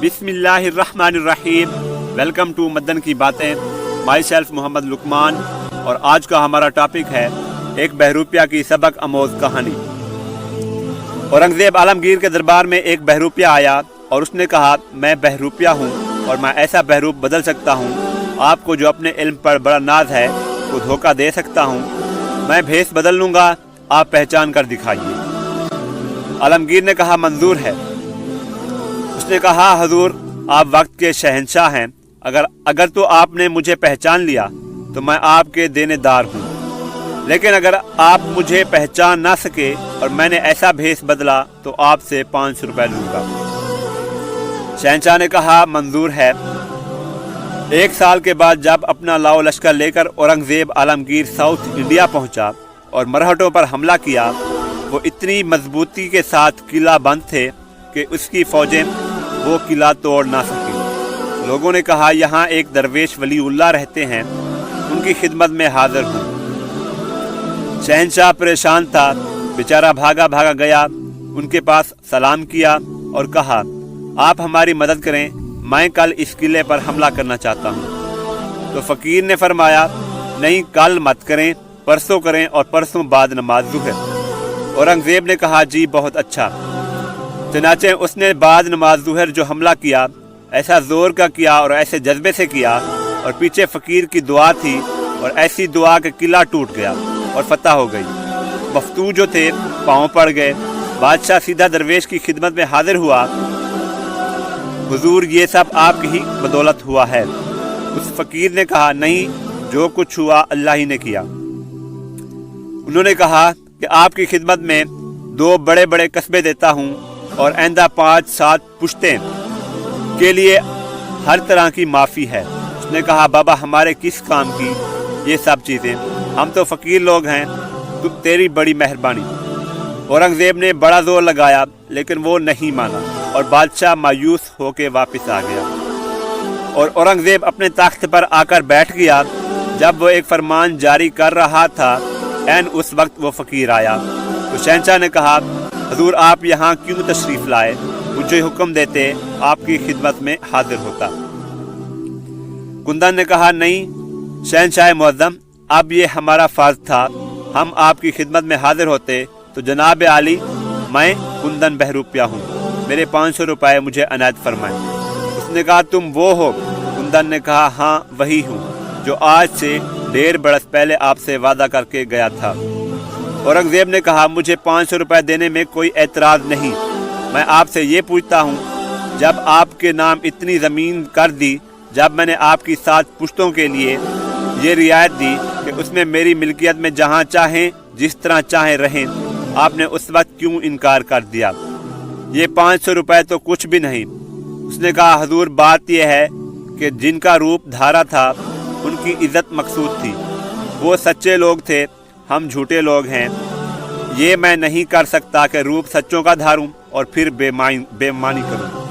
बिस्मिल्लाहिर्रहमानिर्रहीम। Welcome to Madan की बातें। माई सेल्फ मोहम्मद लुकमान, और आज का हमारा टॉपिक है एक बहरूपिया की सबक आमोज कहानी। औरंगजेब आलमगीर के दरबार में एक बहरूपिया आया और उसने कहा, मैं बहरूपिया हूँ और मैं ऐसा बहरूप बदल सकता हूँ आपको जो अपने इल्म पर बड़ा नाज है को धोखा दे सकता हूँ। मैं भेष बदल लूँगा, आप पहचान कर दिखाइए। आलमगीर ने कहा, मंजूर है। उसने कहा, हजूर आप वक्त के शहंशाह हैं, अगर तो आपने मुझे पहचान लिया तो मैं आपके देनेदार हूँ, लेकिन अगर आप मुझे पहचान ना सके और मैंने ऐसा भेष बदला तो आपसे 500 रुपये लूँगा। शहंशाह ने कहा, मंजूर है। एक साल के बाद जब अपना लाओ लश्कर लेकर औरंगजेब आलमगीर साउथ इंडिया पहुँचा और मरहटों पर हमला किया, वो इतनी मजबूती के साथ किला बंद थे कि उसकी फौजें वो किला तोड़ ना सकी। लोगों ने कहा, यहाँ एक दरवेश वलीउल्लाह रहते हैं, उनकी खिदमत में हाजिर हूँ। शहंशाह परेशान था, बेचारा भागा भागा गया, उनके पास सलाम किया और कहा, आप हमारी मदद करें, मैं कल इस किले पर हमला करना चाहता हूँ। तो फ़कीर ने फरमाया, नहीं, कल मत करें, परसों करें और परसों बाद नमाज ज़ुहर। औरंगजेब ने कहा, जी बहुत अच्छा। चनाचे उसने बाद नमाज ज़ुहर जो हमला किया ऐसा ज़ोर का किया और ऐसे जज्बे से किया, और पीछे फ़कीर की दुआ थी और ऐसी दुआ कि किला टूट गया और फतह हो गई। मफ्तू जो थे पाँव पड़ गए। बादशाह सीधा दरवेश की खिदमत में हाजिर हुआ, हुजूर ये सब आपकी ही बदौलत हुआ है। उस फ़कीर ने कहा, नहीं, जो कुछ हुआ अल्लाह ही ने किया। उन्होंने कहा कि आपकी खिदमत में 2 बड़े बड़े कस्बे देता हूँ और आइंदा 5-7 पुश्तें के लिए हर तरह की माफ़ी है। उसने कहा, बाबा हमारे किस काम की ये सब चीज़ें, हम तो फ़कीर लोग हैं, तो तेरी बड़ी मेहरबानी। औरंगज़ेब ने बड़ा ज़ोर लगाया लेकिन वो नहीं माना और बादशाह मायूस होकर वापस आ गया। और औरंगज़ेब अपने तख्त पर आकर बैठ गया। जब वो एक फरमान जारी कर रहा था, ऐन उस वक्त वो फ़कीर आया। तो शहंशाह ने कहा, हजूर आप यहाँ क्यों तशरीफ़ लाए, मुझे हुक्म देते आपकी खिदमत में हाजिर होता। कुंदन ने कहा, नहीं शहंशाह मुअज़्ज़म, अब ये हमारा फ़र्ज़ था, हम आपकी खिदमत में हाजिर होते तो जनाब आली, मैं कुंदन बहरूपिया हूँ, मेरे 500 रुपये मुझे अनायत फरमाएं। उसने कहा, तुम वो हो? कुंदन ने कहा, हाँ वही हूँ जो आज से 1.5 बरस पहले आपसे वादा करके गया था। औरंगज़ेब ने कहा, मुझे 500 रुपये देने में कोई एतराज़ नहीं। मैं आपसे ये पूछता हूँ, जब आपके नाम इतनी ज़मीन कर दी, जब मैंने आपकी 7 पुश्तों के लिए ये रियायत दी कि उसमें मेरी मिल्कियत में जहाँ चाहें जिस तरह चाहें रहें, आपने उस वक्त क्यों इनकार कर दिया? ये 500 रुपये तो कुछ भी नहीं। उसने कहा, हजूर बात यह है कि जिनका रूप धारा था उनकी इज़्ज़त मकसूद थी, वो सच्चे लोग थे, हम झूठे लोग हैं। ये मैं नहीं कर सकता कि रूप सच्चों का धारूं और फिर बेईमानी करूं।